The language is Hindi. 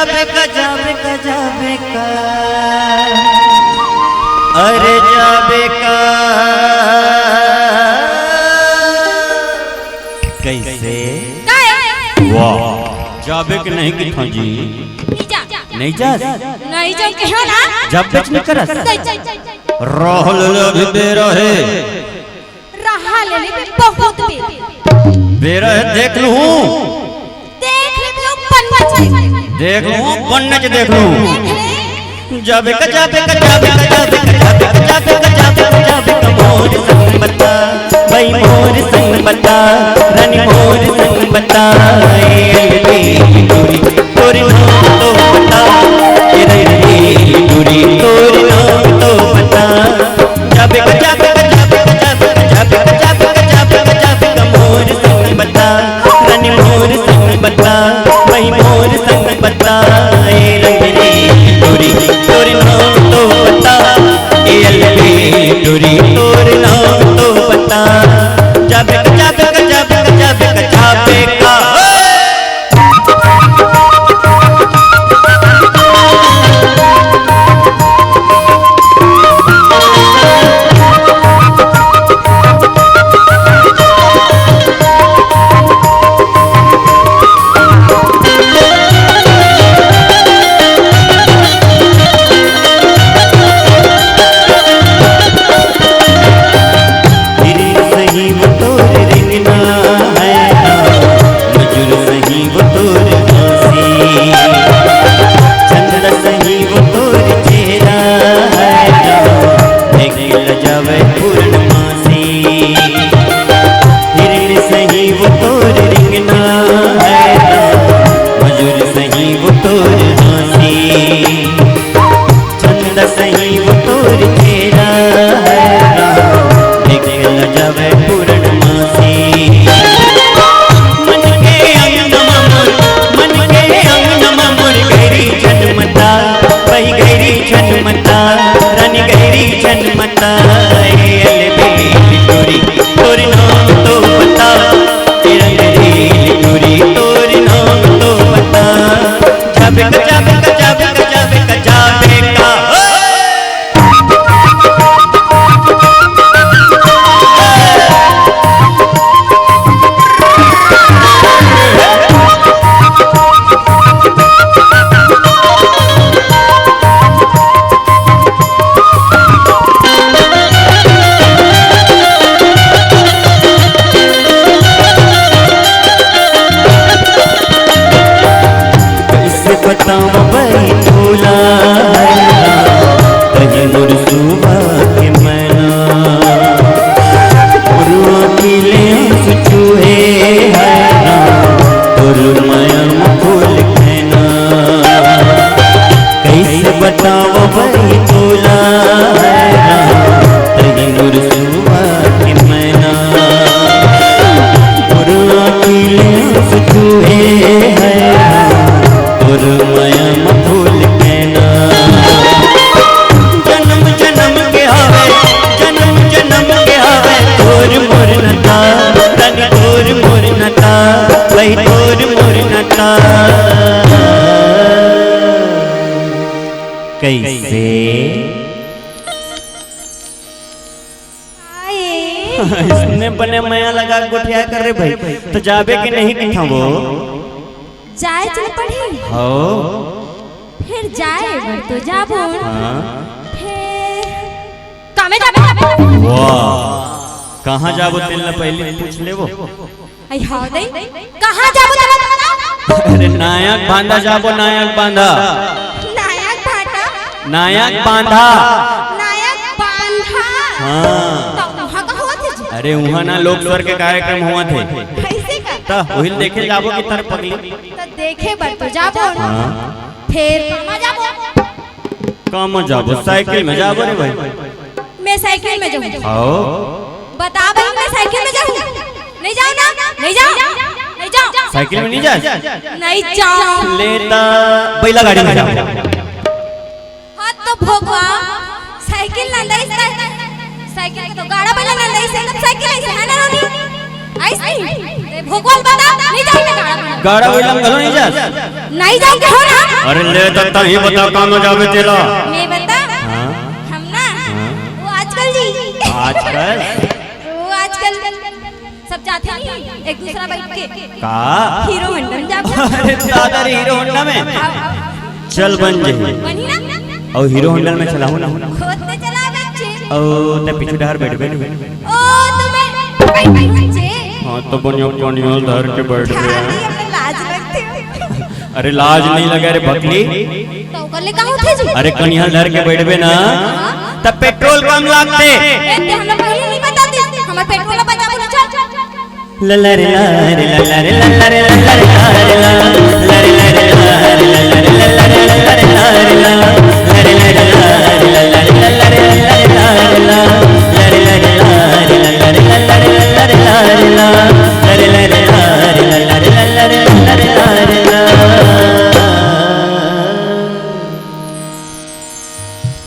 जाबे का जाबे का जाबे का अरे जाबे का कैसे वाह जाबे के नहीं कि था जी नहीं जा क्यों ना जब बेच नहीं करस रहल ले बेरहे रहा ले बहुत बेरहे देख लूं देख लूं बनच देख लूं जाबे का जाबे का जाबे का जाबे का जाबे का जाबे का जाबे का जाबे का मोर संग बता भाई मोर संग बता रानी मोर संग बता दूरी तोरी नाम तो बता दूरी तोरी नाम तो बता जाबे का जाबे का जाबे का जाबे का जाबे का जाबे का जाबे का जाबे का मोर संग बता रानी मोर संग बता भाई मोर संग बता दूरी तोरी नाम तो बता दूरी तोरी नाम तो बता जाबे का जाबे का जाबे का जाबे का जाबे का कैसे इसने बने माया लगा गोठिया कर रे भाई तो जाबे के नहीं कथा वो जाए चल पड़ी हो फिर जाए बर तो जाबो हां फिर कामे जाबे वाह कहां जाबो तेल न पहले पूछ लेबो आई हां दई कहां जाबो तब अरे नायक बांधा जाबो नायक बांधा नायक बांधा हाँ अरे वहाँ ना लोक स्वर के कार्यक्रम हुआ थे तो वही देखे जाबो की तरफ पगली तो देखे बर तो जाबो हाँ फिर कहाँ जाबो साइकिल में जाबो रे भाई मैं साइकिल में जाऊँ आओ बता भाई मैं साइकिल में जाऊँ नहीं जाऊँ ना नहीं जाऊँ नहीं जाऊँ साइकिल में नहीं जा नहीं जाऊँ लेता बैला गाड़ी में जाओ तो भोगवा साइकिल नंदाई साइकिल के तो गाड़ा बना नंदाई से साइकिल ऐसे है ना रोनी ऐसे भोगवा बता नहीं जाएगा गाड़ा गाड़ा बोलम गलो नहीं जा नहीं जाओगे हो ना। अरे ले तत्ता ही बता काम जावे तेला मैं बता हां हम ना वो आजकल जी वो आजकल सब जाते नहीं एक दूसरा बैठ के का हीरो होंडा में जाते। अरे दादा रे हीरो होंडा में चल बन जे बनी ना और हीरो होंडा में चलाऊ ना खोदते चला बच्चे ओ ते पीछे डहर बैठ ओ तुम्हें बच्चे हां तो बनियो कोनियो धर के बैठ गया खाली अपने लाज रखते हो। अरे लाज नहीं लगे रे बकली तो कल कहां थे जी। अरे कनिया धर के बैठबे ना तब पेट्रोल कम लागते ए ते हम लोग पहले नहीं बताते हमार पेट्रोल बचा बोलो चल लल्ला रे ला रे लल्ला रे लल्ला रे लल्ला रे ला रे ला